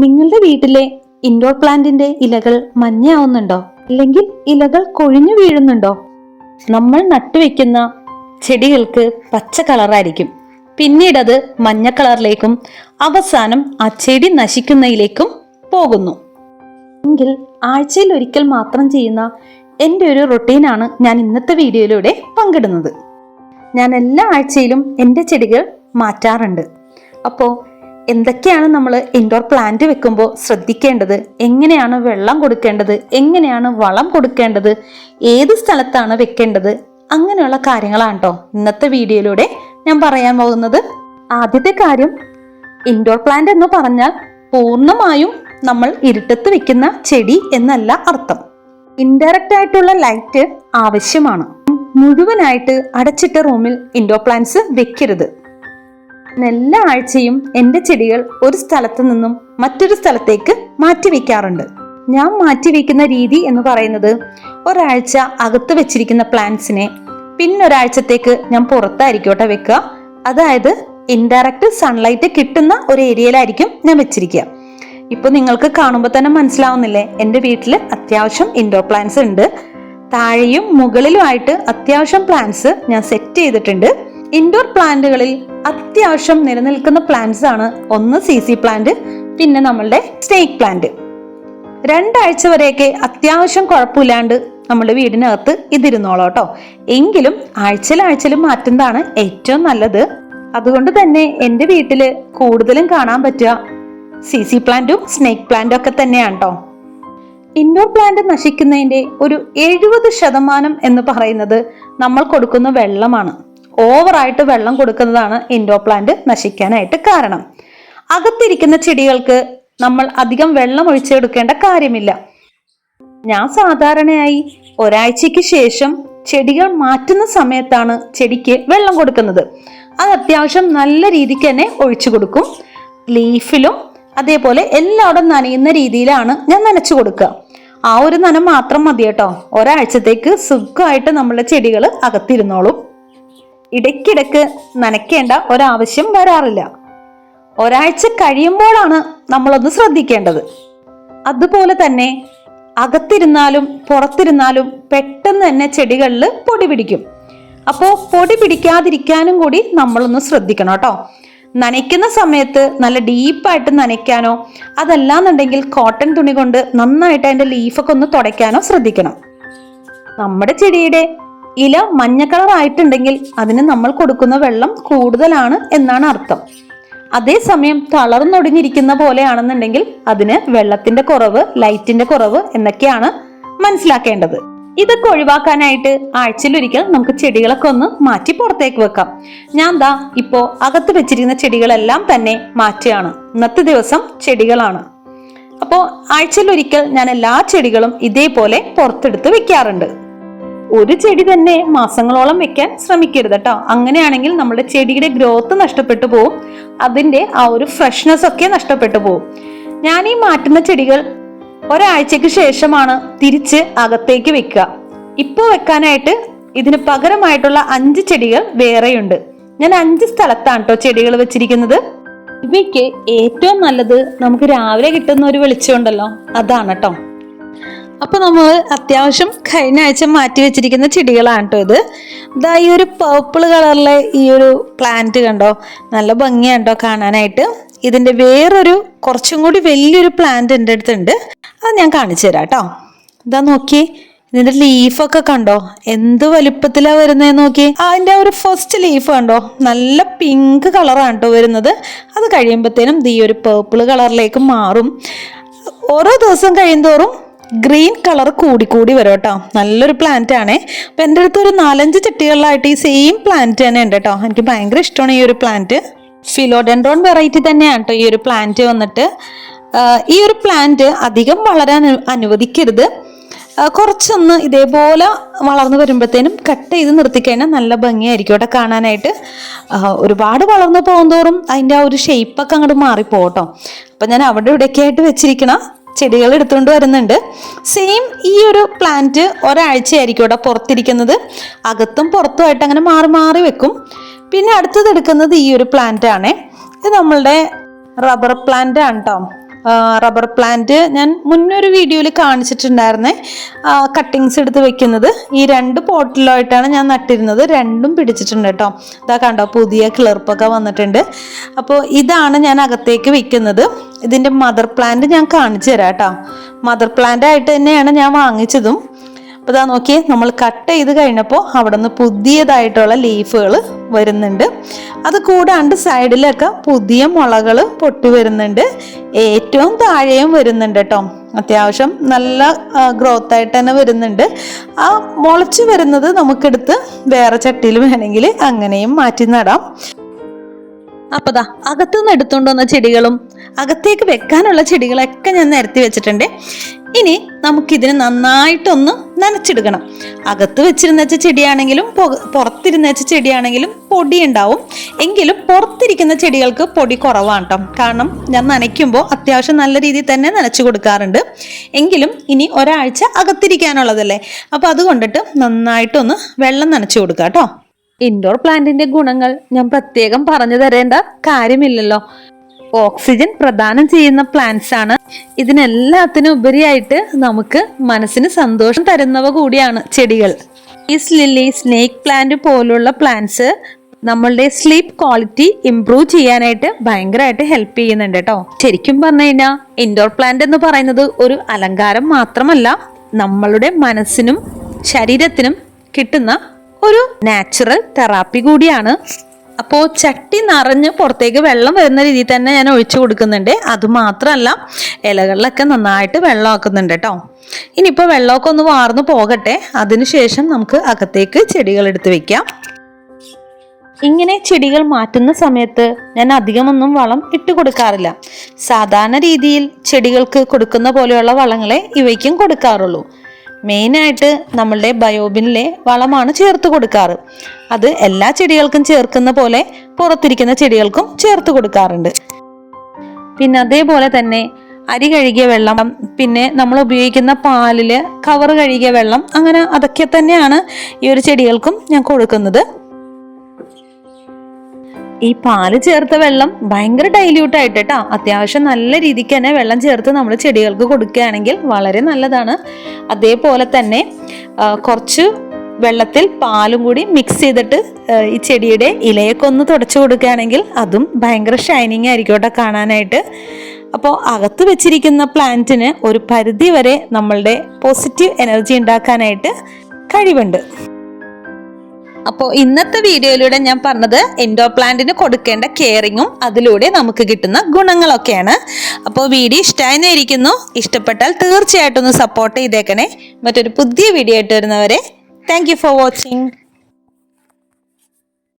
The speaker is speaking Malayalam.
നിങ്ങളുടെ വീട്ടിലെ ഇൻഡോർ പ്ലാന്റിന്റെ ഇലകൾ മഞ്ഞയാവുന്നുണ്ടോ? അല്ലെങ്കിൽ ഇലകൾ കൊഴിഞ്ഞു വീഴുന്നുണ്ടോ? നമ്മൾ നട്ടുവെക്കുന്ന ചെടികൾക്ക് പച്ച കളറായിരിക്കും, പിന്നീട് അത് മഞ്ഞ കളറിലേക്കും അവസാനം ആ ചെടി നശിക്കുന്നതിലേക്കും പോകുന്നു. എങ്കിൽ ആഴ്ചയിൽ ഒരിക്കൽ മാത്രം ചെയ്യുന്ന എൻ്റെ ഒരു റൊട്ടീനാണ് ഞാൻ ഇന്നത്തെ വീഡിയോയിലൂടെ പങ്കിടുന്നത്. ഞാൻ എല്ലാ ആഴ്ചയിലും എൻ്റെ ചെടികൾ മാറ്റാറുണ്ട്. അപ്പോൾ എന്തൊക്കെയാണ് നമ്മൾ ഇൻഡോർ പ്ലാന്റ് വെക്കുമ്പോൾ ശ്രദ്ധിക്കേണ്ടത്, എങ്ങനെയാണ് വെള്ളം കൊടുക്കേണ്ടത്, എങ്ങനെയാണ് വളം കൊടുക്കേണ്ടത്, ഏത് സ്ഥലത്താണ് വെക്കേണ്ടത്, അങ്ങനെയുള്ള കാര്യങ്ങളാണ് കേട്ടോ ഇന്നത്തെ വീഡിയോയിലൂടെ ഞാൻ പറയാൻ പോകുന്നത്. ആദ്യത്തെ കാര്യം, ഇൻഡോർ പ്ലാന്റ് എന്ന് പറഞ്ഞാൽ പൂർണ്ണമായും നമ്മൾ ഇരുട്ടത്ത് വെക്കുന്ന ചെടി എന്നല്ല അർത്ഥം. ഇൻഡയറക്റ്റ് ആയിട്ടുള്ള ലൈറ്റ് ആവശ്യമാണ്. മുഴുവനായിട്ട് അടച്ചിട്ട റൂമിൽ ഇൻഡോർ പ്ലാന്റ്സ് വെക്കരുത്. എല്ലാ ആഴ്ചയും എൻ്റെ ചെടികൾ ഒരു സ്ഥലത്ത് നിന്നും മറ്റൊരു സ്ഥലത്തേക്ക് മാറ്റി വെക്കാറുണ്ട്. ഞാൻ മാറ്റി വെക്കുന്ന രീതി എന്ന് പറയുന്നത്, ഒരാഴ്ച അകത്ത് വെച്ചിരിക്കുന്ന പ്ലാന്റ്സിനെ പിന്നൊരാഴ്ചത്തേക്ക് ഞാൻ പുറത്തായിരിക്കട്ടെ വെക്കുക. അതായത് ഇൻഡയറക്റ്റ് സൺലൈറ്റ് കിട്ടുന്ന ഒരു ഏരിയയിലായിരിക്കും ഞാൻ വെച്ചിരിക്കുക. ഇപ്പൊ നിങ്ങൾക്ക് കാണുമ്പോൾ തന്നെ മനസ്സിലാവുന്നില്ലേ, എൻ്റെ വീട്ടിൽ അത്യാവശ്യം ഇൻഡോർ പ്ലാന്റ്സ് ഉണ്ട്. താഴെയും മുകളിലുമായിട്ട് അത്യാവശ്യം പ്ലാന്റ്സ് ഞാൻ സെറ്റ് ചെയ്തിട്ടുണ്ട്. ഇൻഡോർ പ്ലാന്റുകളിൽ അത്യാവശ്യം നിലനിൽക്കുന്ന പ്ലാന്റ്സ് ആണ് ഒന്ന് CC പ്ലാന്റ്, പിന്നെ നമ്മളുടെ സ്നേക്ക് പ്ലാന്റ്. 2 ആഴ്ച വരെയൊക്കെ അത്യാവശ്യം കുഴപ്പമില്ലാണ്ട് നമ്മുടെ വീടിനകത്ത് ഇതിരുന്നോളൂ കേട്ടോ. എങ്കിലും ആഴ്ചയിൽ മാറ്റുന്നതാണ് ഏറ്റവും നല്ലത്. അതുകൊണ്ട് തന്നെ എൻ്റെ വീട്ടില് കൂടുതലും കാണാൻ പറ്റുക CC പ്ലാന്റും സ്നേക്ക് പ്ലാന്റും ഒക്കെ തന്നെയാണ് കേട്ടോ. ഇൻഡോർ പ്ലാന്റ് നശിക്കുന്നതിന്റെ ഒരു 70% എന്ന് പറയുന്നത് നമ്മൾ കൊടുക്കുന്ന വെള്ളമാണ്. ഓവറായിട്ട് വെള്ളം കൊടുക്കുന്നതാണ് ഇൻഡോർ പ്ലാന്റ് നശിക്കാനായിട്ട് കാരണം. അകത്തിരിക്കുന്ന ചെടികൾക്ക് നമ്മൾ അധികം വെള്ളം ഒഴിച്ചെടുക്കേണ്ട കാര്യമില്ല. ഞാൻ സാധാരണയായി ഒരാഴ്ചയ്ക്ക് ശേഷം ചെടികൾ മാറ്റുന്ന സമയത്താണ് ചെടിക്ക് വെള്ളം കൊടുക്കുന്നത്. അത് അത്യാവശ്യം നല്ല രീതിക്ക് തന്നെ ഒഴിച്ചു കൊടുക്കും. ലീഫിലും അതേപോലെ എല്ലായിടും നനയുന്ന രീതിയിലാണ് ഞാൻ നനച്ചു കൊടുക്കുക. ആ ഒരു നനം മാത്രം മതി കേട്ടോ. ഒരാഴ്ചത്തേക്ക് സുഖമായിട്ട് നമ്മളുടെ ചെടികൾ അകത്തിരുന്നോളും. ഇടയ്ക്കിടയ്ക്ക് നനയ്ക്കേണ്ട ഒരാവശ്യം വരാറില്ല. ഒരാഴ്ച കഴിയുമ്പോഴാണ് നമ്മളൊന്ന് ശ്രദ്ധിക്കേണ്ടത്. അതുപോലെ തന്നെ അകത്തിരുന്നാലും പുറത്തിരുന്നാലും പെട്ടെന്ന് തന്നെ ചെടികളിൽ പൊടി പിടിക്കും. അപ്പോൾ പൊടി പിടിക്കാതിരിക്കാനും കൂടി നമ്മളൊന്ന് ശ്രദ്ധിക്കണം കേട്ടോ. നനയ്ക്കുന്ന സമയത്ത് നല്ല ഡീപ്പായിട്ട് നനയ്ക്കാനോ അതല്ലാന്നുണ്ടെങ്കിൽ കോട്ടൺ തുണി കൊണ്ട് നന്നായിട്ട് അതിൻ്റെ ലീഫൊക്കെ ഒന്ന് തുടയ്ക്കാനോ ശ്രദ്ധിക്കണം. നമ്മുടെ ചെടിയുടെ ഇല മഞ്ഞ കളർ ആയിട്ടുണ്ടെങ്കിൽ അതിന് നമ്മൾ കൊടുക്കുന്ന വെള്ളം കൂടുതലാണ് എന്നാണ് അർത്ഥം. അതേസമയം തളർന്നൊടിഞ്ഞിരിക്കുന്ന പോലെയാണെന്നുണ്ടെങ്കിൽ അതിന് വെള്ളത്തിന്റെ കുറവ്, ലൈറ്റിന്റെ കുറവ് എന്നൊക്കെയാണ് മനസ്സിലാക്കേണ്ടത്. ഇതൊക്കെ ഒഴിവാക്കാനായിട്ട് ആഴ്ചയിലൊരിക്കൽ നമുക്ക് ചെടികളൊക്കെ ഒന്ന് മാറ്റി പുറത്തേക്ക് വെക്കാം. ഞാൻ ദാ ഇപ്പോ അകത്ത് വെച്ചിരിക്കുന്ന ചെടികളെല്ലാം തന്നെ മാറ്റുകയാണ്. ഇന്നത്തെ ദിവസം ചെടികളാണ്. അപ്പോൾ ആഴ്ചയിലൊരിക്കൽ ഞാൻ എല്ലാ ചെടികളും ഇതേപോലെ പുറത്തെടുത്ത് വെക്കാറുണ്ട്. ഒരു ചെടി തന്നെ മാസങ്ങളോളം വെക്കാൻ ശ്രമിക്കരുത് കേട്ടോ. അങ്ങനെയാണെങ്കിൽ നമ്മുടെ ചെടിയുടെ ഗ്രോത്ത് നഷ്ടപ്പെട്ടു പോകും, അതിന്റെ ആ ഒരു ഫ്രഷ്നെസ് ഒക്കെ നഷ്ടപ്പെട്ടു പോകും. ഞാൻ ഈ മാറ്റുന്ന ചെടികൾ ഒരാഴ്ചക്ക് ശേഷമാണ് തിരിച്ച് അകത്തേക്ക് വെക്കുക. ഇപ്പോൾ വെക്കാനായിട്ട് ഇതിന് പകരമായിട്ടുള്ള 5 ചെടികൾ വേറെയുണ്ട്. ഞാൻ 5 സ്ഥലത്താണ് കേട്ടോ ചെടികൾ വെച്ചിരിക്കുന്നത്. ഇവയ്ക്ക് ഏറ്റവും നല്ലത് നമുക്ക് രാവിലെ കിട്ടുന്ന ഒരു വെളിച്ചമുണ്ടല്ലോ, അതാണ് കേട്ടോ. അപ്പൊ നമ്മൾ അത്യാവശ്യം കഴിഞ്ഞ ആഴ്ച മാറ്റി വെച്ചിരിക്കുന്ന ചെടികളാണ് കേട്ടോ ഇത്. ഇതാ ഈ ഒരു പർപ്പിൾ കളറിലെ ഈ ഒരു പ്ലാന്റ് കണ്ടോ, നല്ല ഭംഗിയാണ്ടോ കാണാനായിട്ട്. ഇതിന്റെ വേറൊരു കുറച്ചും കൂടി വലിയൊരു പ്ലാന്റ് എൻ്റെ അടുത്തുണ്ട്, അത് ഞാൻ കാണിച്ചു തരാം കേട്ടോ. ഇതാ നോക്കി, ഇതിന്റെ ലീഫൊക്കെ കണ്ടോ എന്ത് വലുപ്പത്തിലാ വരുന്നതെന്ന് നോക്കി. അതിന്റെ ഒരു ഫസ്റ്റ് ലീഫ് കണ്ടോ, നല്ല പിങ്ക് കളറാണ് കേട്ടോ വരുന്നത്. അത് കഴിയുമ്പോഴത്തേനും ഈ ഒരു പർപ്പിൾ കളറിലേക്ക് മാറും. ഓരോ ദിവസം കഴിയുന്തോറും ഗ്രീൻ കളർ കൂടി വരും കേട്ടോ. നല്ലൊരു പ്ലാന്റ് ആണേ. അപ്പം എൻ്റെ അടുത്ത് ഒരു 4-5 ചട്ടികളിലായിട്ട് ഈ സെയിം പ്ലാന്റ് തന്നെ ഉണ്ട് കേട്ടോ. എനിക്ക് ഭയങ്കര ഇഷ്ടമാണ് ഈ ഒരു പ്ലാന്റ്. ഫിലോഡെൻഡ്രോൺ വെറൈറ്റി തന്നെയാണ് കേട്ടോ ഈ ഒരു പ്ലാന്റ് വന്നിട്ട്. ഈ ഒരു പ്ലാന്റ് അധികം വളരാൻ അനുവദിക്കരുത്. കുറച്ചൊന്ന് ഇതേപോലെ വളർന്നു വരുമ്പോഴത്തേനും കട്ട് ചെയ്ത് നിർത്തിക്കഴിഞ്ഞാൽ നല്ല ഭംഗിയായിരിക്കും കേട്ടോ കാണാനായിട്ട്. ഒരുപാട് വളർന്നു പോകുന്തോറും അതിൻ്റെ ആ ഒരു ഷേപ്പൊക്കെ അങ്ങോട്ട് മാറിപ്പോട്ടോ. അപ്പം ഞാൻ അവിടെ ഇവിടെയൊക്കെ ആയിട്ട് വെച്ചിരിക്കണം ചെടികൾ എടുത്തുകൊണ്ട് വരുന്നുണ്ട്. സെയിം ഈ ഒരു പ്ലാന്റ് ഒരാഴ്ചയായിരിക്കും ഇവിടെ പുറത്തിരിക്കുന്നത്. അകത്തും പുറത്തുമായിട്ട് അങ്ങനെ മാറി വെക്കും. പിന്നെ അടുത്തത് എടുക്കുന്നത് ഈ ഒരു പ്ലാന്റ് ആണ്. ഇത് നമ്മളുടെ റബ്ബർ പ്ലാന്റ് ആണ് കേട്ടോ. റബ്ബർ പ്ലാന്റ് ഞാൻ മുന്നൊരു വീഡിയോയിൽ കാണിച്ചിട്ടുണ്ടായിരുന്നേ. കട്ടിങ്സ് എടുത്ത് വെക്കുന്നത് ഈ 2 പോട്ടിലായിട്ടാണ് ഞാൻ നട്ടിരുന്നത്. രണ്ടും പിടിച്ചിട്ടുണ്ട് കേട്ടോ. ഇതാ കണ്ടോ, പുതിയ കിളിർപ്പൊക്കെ വന്നിട്ടുണ്ട്. അപ്പോൾ ഇതാണ് ഞാൻ അകത്തേക്ക് വെക്കുന്നത്. ഇതിൻ്റെ മദർ പ്ലാന്റ് ഞാൻ കാണിച്ചു തരാം കേട്ടോ. മദർ പ്ലാന്റ് ആയിട്ട് തന്നെയാണ് ഞാൻ വാങ്ങിച്ചതും. അപ്പോൾ ഇതാ നോക്കിയേ, നമ്മൾ കട്ട് ചെയ്ത് കഴിഞ്ഞപ്പോൾ അവിടെ നിന്ന് പുതിയതായിട്ടുള്ള ലീഫുകൾ വരുന്നുണ്ട്. അത് കൂടാണ്ട് സൈഡിലൊക്കെ പുതിയ മുളകൾ പൊട്ടി വരുന്നുണ്ട്. ഏറ്റവും താഴെയും വരുന്നുണ്ട് കേട്ടോ. അത്യാവശ്യം നല്ല ഗ്രോത്ത് ആയിട്ട് തന്നെ വരുന്നുണ്ട്. ആ മുളച്ച് വരുന്നത് നമുക്കെടുത്ത് വേറെ ചട്ടിയിൽ വേണമെങ്കിൽ അങ്ങനെയും മാറ്റി നടാം. അപ്പോൾ ദാ അകത്തുനിന്ന് എടുത്തുകൊണ്ട് വന്ന ചെടികളും അകത്തേക്ക് വെക്കാനുള്ള ചെടികളൊക്കെ ഞാൻ നിരത്തി വെച്ചിട്ടുണ്ട്. ഇനി നമുക്കിതിന് നന്നായിട്ടൊന്ന് നനച്ചെടുക്കണം. അകത്ത് വെച്ചിരുന്ന ചെടിയാണെങ്കിലും പുറത്തിരുന്ന ചെടിയാണെങ്കിലും പൊടി ഉണ്ടാവും. എങ്കിലും പുറത്തിരിക്കുന്ന ചെടികൾക്ക് പൊടി കുറവാണ് കേട്ടോ. കാരണം ഞാൻ നനയ്ക്കുമ്പോൾ അത്യാവശ്യം നല്ല രീതിയിൽ തന്നെ നനച്ചു കൊടുക്കാറുണ്ട്. എങ്കിലും ഇനി ഒരാഴ്ച അകത്തിരിക്കാനുള്ളതല്ലേ, അപ്പോൾ അതുകൊണ്ടിട്ട് നന്നായിട്ടൊന്ന് വെള്ളം നനച്ചു കൊടുക്കാം കേട്ടോ. ഇൻഡോർ പ്ലാന്റിന്റെ ഗുണങ്ങൾ ഞാൻ പ്രത്യേകം പറഞ്ഞു തരേണ്ട കാര്യമില്ലല്ലോ. ഓക്സിജൻ പ്രദാനം ചെയ്യുന്ന പ്ലാന്റ്സ് ആണ്. ഇതിനെല്ലാത്തിനും ഉപരിയായിട്ട് നമുക്ക് മനസ്സിന് സന്തോഷം തരുന്നവ കൂടിയാണ് ചെടികൾ. പീസ് ലില്ലി, സ്നേക്ക് പ്ലാന്റ് പോലുള്ള പ്ലാന്റ്സ് നമ്മളുടെ സ്ലീപ്പ് ക്വാളിറ്റി ഇംപ്രൂവ് ചെയ്യാനായിട്ട് ഭയങ്കരമായിട്ട് ഹെൽപ്പ് ചെയ്യുന്നുണ്ട് കേട്ടോ. ശരിക്കും പറഞ്ഞു കഴിഞ്ഞാൽ ഇൻഡോർ പ്ലാന്റ് എന്ന് പറയുന്നത് ഒരു അലങ്കാരം മാത്രമല്ല, നമ്മളുടെ മനസ്സിനും ശരീരത്തിനും കിട്ടുന്ന ഒരു നാച്ചുറൽ തെറാപ്പി കൂടിയാണ്. അപ്പോൾ ചട്ടി നിറഞ്ഞ് പുറത്തേക്ക് വെള്ളം വരുന്ന രീതിയിൽ തന്നെ ഞാൻ ഒഴിച്ചു കൊടുക്കുന്നുണ്ട്. അതുമാത്രമല്ല, ഇലകളിലൊക്കെ നന്നായിട്ട് വെള്ളം ആക്കുന്നുണ്ട് കേട്ടോ. ഇനിയിപ്പോൾ വെള്ളമൊക്കെ ഒന്ന് വാർന്നു പോകട്ടെ. അതിനുശേഷം നമുക്ക് അകത്തേക്ക് ചെടികൾ എടുത്ത് വെക്കാം. ഇങ്ങനെ ചെടികൾ മാറ്റുന്ന സമയത്ത് ഞാൻ അധികമൊന്നും വളം ഇട്ട് കൊടുക്കാറില്ല. സാധാരണ രീതിയിൽ ചെടികൾക്ക് കൊടുക്കുന്ന പോലെയുള്ള വളങ്ങളെ ഇവയ്ക്കും കൊടുക്കാറുള്ളൂ. മെയിനായിട്ട് നമ്മളുടെ ബയോബിനിലെ വളമാണ് ചേർത്ത് കൊടുക്കാറ്. അത് എല്ലാ ചെടികൾക്കും ചേർക്കുന്ന പോലെ പുറത്തിരിക്കുന്ന ചെടികൾക്കും ചേർത്ത് കൊടുക്കാറുണ്ട്. പിന്നെ അതേപോലെ തന്നെ അരി കഴുകിയ വെള്ളം, പിന്നെ നമ്മൾ ഉപയോഗിക്കുന്ന പാലില് കവർ കഴുകിയ വെള്ളം, അങ്ങനെ അതൊക്കെ തന്നെയാണ് ഈ ഒരു ചെടികൾക്കും ഞാൻ കൊടുക്കുന്നത്. ഈ പാല് ചേർത്ത വെള്ളം ഭയങ്കര ഡൈല്യൂട്ട് ആയിട്ട് കേട്ടോ. അത്യാവശ്യം നല്ല രീതിക്ക് തന്നെ വെള്ളം ചേർത്ത് നമ്മൾ ചെടികൾക്ക് കൊടുക്കുകയാണെങ്കിൽ വളരെ നല്ലതാണ്. അതേപോലെ തന്നെ കുറച്ച് വെള്ളത്തിൽ പാലും കൂടി മിക്സ് ചെയ്തിട്ട് ഈ ചെടിയുടെ ഇലയൊക്കെ ഒന്ന് തുടച്ചു കൊടുക്കുകയാണെങ്കിൽ അതും ഭയങ്കര ഷൈനിങ് ആയിരിക്കും കേട്ടോ കാണാനായിട്ട്. അപ്പോൾ അകത്ത് വെച്ചിരിക്കുന്ന പ്ലാന്റിന് ഒരു പരിധി വരെ നമ്മളുടെ പോസിറ്റീവ് എനർജി ഉണ്ടാക്കാനായിട്ട് കഴിവുണ്ട്. അപ്പോൾ ഇന്നത്തെ വീഡിയോയിലൂടെ ഞാൻ പറഞ്ഞത് ഇൻഡോർ പ്ലാന്റിന് കൊടുക്കേണ്ട കെയറിങ്ങും അതിലൂടെ നമുക്ക് കിട്ടുന്ന ഗുണങ്ങളൊക്കെയാണ്. അപ്പോൾ വീഡിയോ ഇഷ്ടമായിരിക്കുന്നു. ഇഷ്ടപ്പെട്ടാൽ തീർച്ചയായിട്ടും ഒന്ന് സപ്പോർട്ട് ചെയ്തേക്കണേ. മറ്റൊരു പുതിയ വീഡിയോ ആയിട്ട് വരുന്നവരെ താങ്ക് യു ഫോർ വാച്ചിങ്.